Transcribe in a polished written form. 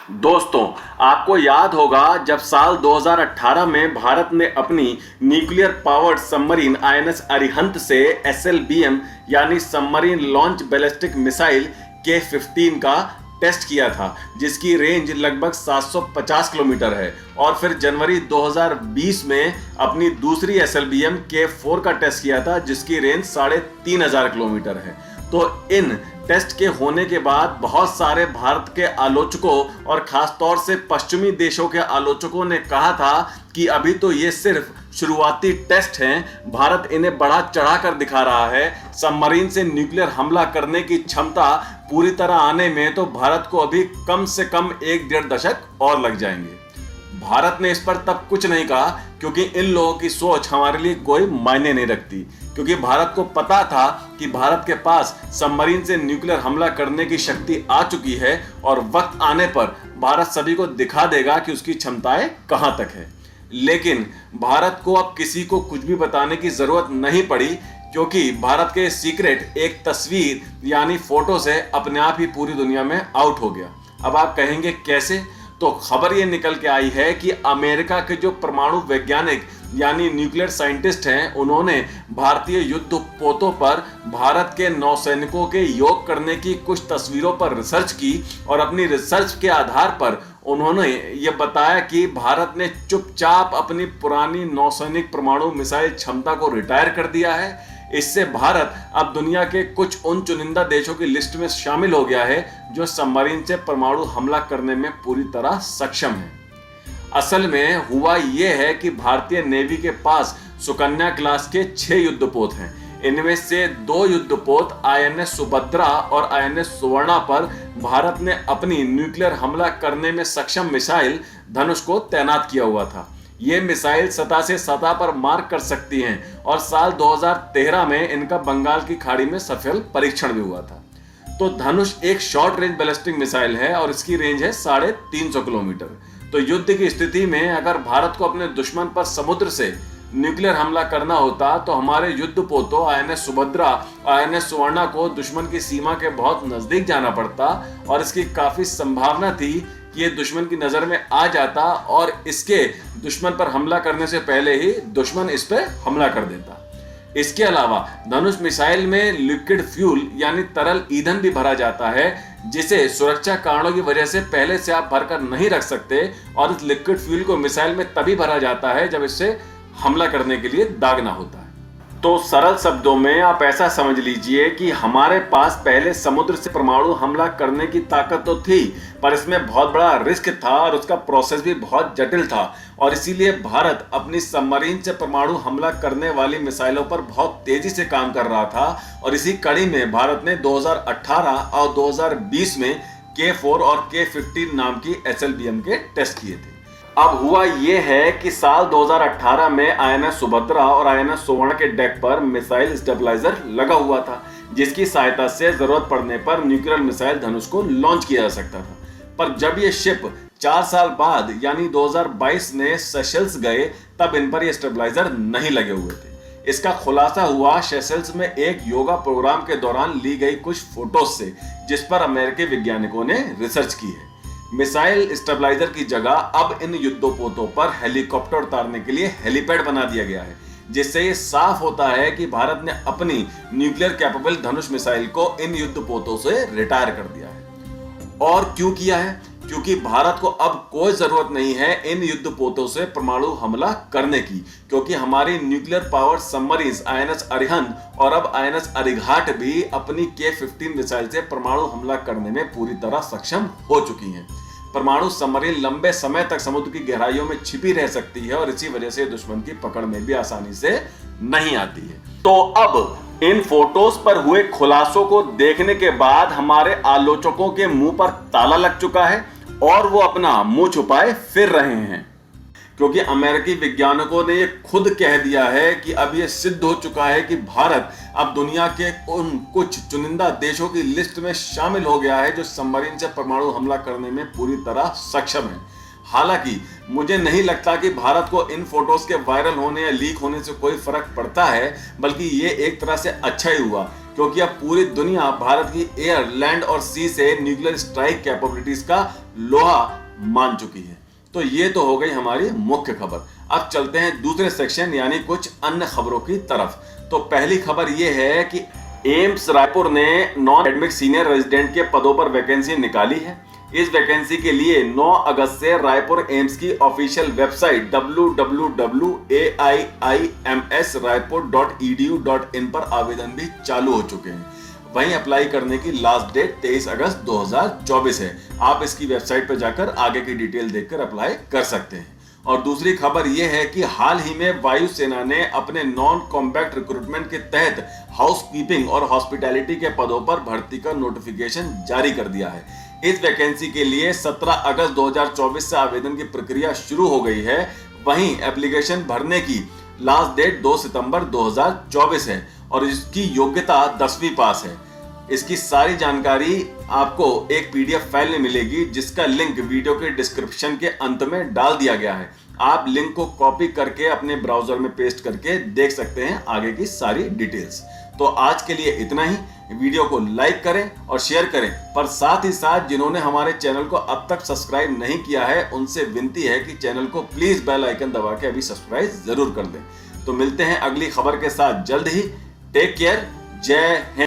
दोस्तों, आपको याद होगा जब साल 2018 में भारत ने अपनी nuclear powered submarine INS Arihant से एसएलबीएम यानी सबमरीन लॉन्च बैलिस्टिक मिसाइल के-15 का टेस्ट किया था, जिसकी रेंज लगभग 750 किलोमीटर है। और फिर जनवरी 2020 में अपनी दूसरी एसएलबीएम के-4 का टेस्ट किया था, जिसकी रेंज 3500 किलोमीटर है। तो इन टेस्ट के होने के बाद बहुत सारे भारत के आलोचकों और खासतौर से पश्चिमी देशों के आलोचकों ने कहा था कि अभी तो ये सिर्फ शुरुआती टेस्ट हैं, भारत इन्हें बढ़ा चढ़ाकर दिखा रहा है। सबमरीन से न्यूक्लियर हमला करने की क्षमता पूरी तरह आने में तो भारत को अभी कम से कम 1-1.5 दशक और लग जाएंगे। भारत ने इस पर तब कुछ नहीं कहा, क्योंकि इन लोगों की सोच हमारे लिए कोई मायने नहीं रखती, क्योंकि भारत को पता था कि भारत के पास सबमरीन से न्यूक्लियर हमला करने की शक्ति आ चुकी है और वक्त आने पर भारत सभी को दिखा देगा कि उसकी क्षमताएं कहां तक है। लेकिन भारत को अब किसी को कुछ भी बताने की जरूरत नहीं पड़ी, क्योंकि भारत के सीक्रेट एक तस्वीर यानी फोटो से अपने आप ही पूरी दुनिया में आउट हो गया। अब आप कहेंगे कैसे? तो खबर ये निकल के आई है कि अमेरिका के जो परमाणु वैज्ञानिक यानी न्यूक्लियर साइंटिस्ट हैं, उन्होंने भारतीय युद्धपोतों पर भारत के नौसैनिकों के योग करने की कुछ तस्वीरों पर रिसर्च की और अपनी रिसर्च के आधार पर उन्होंने ये बताया कि भारत ने चुपचाप अपनी पुरानी नौसैनिक परमाणु मिसाइल क्षमता को रिटायर कर दिया है। इससे भारत अब दुनिया के कुछ उन चुनिंदा देशों की लिस्ट में शामिल हो गया है जो सबमरीन से परमाणु हमला करने में पूरी तरह सक्षम है। असल में हुआ यह है कि भारतीय नेवी के पास सुकन्या क्लास के 6 युद्धपोत हैं। इनमें से 2 युद्धपोत आईएनएस सुभद्रा और आईएनएस सुवर्णा पर भारत ने अपनी न्यूक्लियर हमला करने में सक्षम मिसाइल धनुष को तैनात किया हुआ था। ये मिसाइल सतह से सतह पर मार कर सकती हैं और साल 2013 में इनका बंगाल की खाड़ी में सफल परीक्षण भी हुआ था। तो धनुष एक शॉर्ट रेंज बैलिस्टिक मिसाइल है और इसकी रेंज है 350 किलोमीटर। तो युद्ध की स्थिति में अगर भारत को अपने दुश्मन पर समुद्र से न्यूक्लियर हमला करना होता तो हमारे युद्धपोतों आईएनएस सुभद्रा आईएनएस सुवर्णा को दुश्मन की सीमा के बहुत नजदीक जाना पड़ता और इसकी काफी संभावना थी कि ये दुश्मन की नजर में आ जाता और इसके दुश्मन पर हमला करने से पहले ही दुश्मन इस पर हमला कर देता। इसके अलावा धनुष मिसाइल में लिक्विड फ्यूल यानी तरल ईंधन भी भरा जाता है, जिसे सुरक्षा कारणों की वजह से पहले से आप भरकर नहीं रख सकते और इस लिक्विड फ्यूल को मिसाइल में तभी भरा जाता है जब इससे हमला करने के लिए दागना होता है। तो सरल शब्दों में आप ऐसा समझ लीजिए कि हमारे पास पहले समुद्र से परमाणु हमला करने की ताकत तो थी, पर इसमें बहुत बड़ा रिस्क था और उसका प्रोसेस भी बहुत जटिल था और इसीलिए भारत अपनी सबमरीन से परमाणु हमला करने वाली मिसाइलों पर बहुत तेजी से काम कर रहा था। और इसी कड़ी में भारत ने 2018 और 2020 में के-4 और के-15 नाम की एसएलबीएम के टेस्ट किए थे। अब हुआ यह है कि साल 2018 में आईएनएस सुभद्रा और आईएनएस सुवर्ण के डेक पर मिसाइल स्टेबलाइजर लगा हुआ था, जिसकी सहायता से जरूरत पड़ने पर न्यूक्लियर मिसाइल धनुष को लॉन्च किया जा सकता था। पर जब ये शिप 4 साल बाद यानी 2022 में सेशल्स गए, तब इन पर ये स्टेबलाइजर नहीं लगे हुए थे। इसका खुलासा हुआ सेशल्स में एक योगा प्रोग्राम के दौरान ली गई कुछ फोटोज से, जिस पर अमेरिकी वैज्ञानिकों ने रिसर्च की है। मिसाइल स्टेबलाइजर की जगह अब इन युद्धपोतों पर हेलीकॉप्टर उतारने के लिए हेलीपैड बना दिया गया है, जिससे ये साफ होता है कि भारत ने अपनी न्यूक्लियर कैपेबल धनुष मिसाइल को इन युद्धपोतों से रिटायर कर दिया है। और क्यों किया है? क्योंकि भारत को अब कोई जरूरत नहीं है इन युद्धपोतों से परमाणु हमला करने की, क्योंकि हमारी nuclear power submarines INS Arihant और अब आईएनएस अरिघाट भी अपनी के-15 मिसाइल से परमाणु हमला करने में पूरी तरह सक्षम हो चुकी हैं। परमाणु सबमरीन लंबे समय तक समुद्र की गहराइयों में छिपी रह सकती है और इसी वजह से दुश्मन की पकड़ में भी आसानी से नहीं आती है। तो अब इन फोटोज पर हुए खुलासों को देखने के बाद हमारे आलोचकों के मुंह पर ताला लग चुका है और वो अपना मुंह छुपाए फिर रहे हैं, क्योंकि अमेरिकी वैज्ञानिकों ने ये खुद कह दिया है कि अब ये सिद्ध हो चुका है कि भारत अब दुनिया के उन कुछ चुनिंदा देशों की लिस्ट में शामिल हो गया है जो सबमरीन से परमाणु हमला करने में पूरी तरह सक्षम है। हालांकि मुझे नहीं लगता कि भारत को इन फोटोज के वायरल होने या लीक होने से कोई फर्क पड़ता है, बल्कि ये एक तरह से अच्छा ही हुआ, क्योंकि अब पूरी दुनिया भारत की एयर, लैंड और सी से न्यूक्लियर स्ट्राइक कैपेबिलिटीज का लोहा मान चुकी है। तो ये तो हो गई हमारी मुख्य खबर। अब चलते हैं दूसरे सेक्शन यानी कुछ अन्य खबरों की तरफ। तो पहली खबर ये है कि एम्स रायपुर ने नॉन एकेडमिक सीनियर रेजिडेंट के पदों पर वैकेंसी निकाली है। इस वैकेंसी के लिए 9 अगस्त से रायपुर एम्स की ऑफिशियल वेबसाइट www.aimsraipur.edu.in पर आवेदन भी चालू हो चुके हैं। वहीं अप्लाई करने की लास्ट डेट 23 अगस्त 2024 है। आप इसकी वेबसाइट पर जाकर आगे की डिटेल देखकर अप्लाई कर सकते हैं। और दूसरी खबर यह है कि हाल ही में वायुसेना ने अपने नॉन कॉम्बैट रिक्रूटमेंट के तहत हाउसकीपिंग और हॉस्पिटैलिटी के पदों पर भर्ती का नोटिफिकेशन जारी कर दिया है। इस वैकेंसी के लिए 17 अगस्त 2024 से आवेदन की प्रक्रिया शुरू हो गई है। वहीं एप्लीकेशन भरने की लास्ट डेट 2 सितंबर 2024 है और इसकी योग्यता 10वीं पास है। इसकी सारी जानकारी आपको एक पीडीएफ फाइल में मिलेगी, जिसका लिंक वीडियो के डिस्क्रिप्शन के अंत में डाल दिया गया है। आप लिंक को कॉपी करके अपने ब्राउजर में पेस्ट करके देख सकते हैं आगे की सारी डिटेल्स। तो आज के लिए इतना ही। वीडियो को लाइक करें और शेयर करें, पर साथ ही साथ जिन्होंने हमारे चैनल को अब तक सब्सक्राइब नहीं किया है उनसे विनती है कि चैनल को प्लीज बेल आइकन दबा के अभी सब्सक्राइब जरूर कर दें। तो मिलते हैं अगली खबर के साथ जल्द ही। Take care. जय हिंद।